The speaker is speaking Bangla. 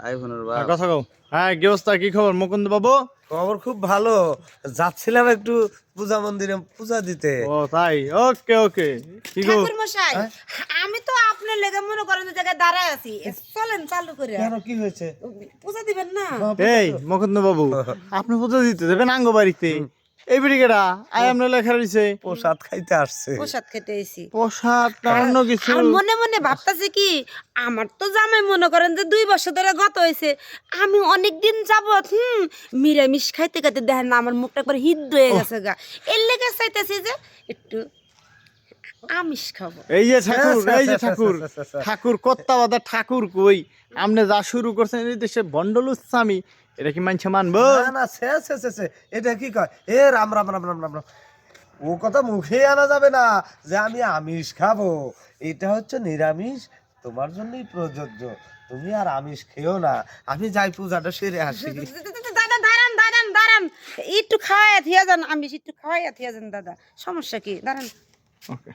আইফোনের হ্যাঁ, বাপ। কথা কও। হ্যাঁ, কি অবস্থা, কি খবর মুকুন্দ বাবু? খবর খুব ভালো। যাচ্ছিলাম একটু পূজা মন্দিরে পূজা দিতে। ও তাই, ওকে ওকে। কি গো? ঠাকুর মশাই, আমি তো আপনার লেগে মনে করেন যে জায়গায় দাঁড়ায় আছি, চলেন চালু করে। কেন, কি হয়েছে? পূজা দিবেন না? এই মুকুন্দ বাবু, আপনি পুজো দিতে দেবেন আঙ্গ বাড়িতে? এই বিড়িকেটা আই আমনে লেখা রইছে প্রসাদ খাইতে আসছে। প্রসাদ খেতে এসি। প্রসাদ না অন্য কিছু? আর মনে মনে ভাবতাছি কি, আমার তো জামাই মনে করেন যে 2 বছর ধরে গত হয়েছে, আমি অনেক দিন যাবত নিরামিষ খাইতে খাইতে দেখেন না আমার মুখটা একবার হিদ্ধ হয়ে গেছে গা। এর লেগে চাইতেছি যে একটু আমিষ খাবো। এই যে ঠাকুর, এই যে ঠাকুর, ঠাকুর কত্তা বাদা ঠাকুর কই? আপনি যা শুরু করছেন এই দেশে বন্ডলুচ্ছামি, এটা কি মানছে মানবো? না না, সে এটা কি কয়? রাম রাম রাম রাম রাম রাম। ও কথা মুখে আনা যাবে না যে আমি আমিষ খাবো। এটা হচ্ছে নিরামিষ, তোমার জন্যই প্রযোজ্য। তুমি আর আমিষ খেও না। আমি যাই পূজাটা সেরে আসি। দাদা দাঁড়ান দাঁড়ান দাঁড়ান, একটু খাওয়াইয়া থিয়া যান, আমিষ একটু খাওয়াইয়া থিয়া যান দাদা, সমস্যা কি? দাঁড়ান। ওকে।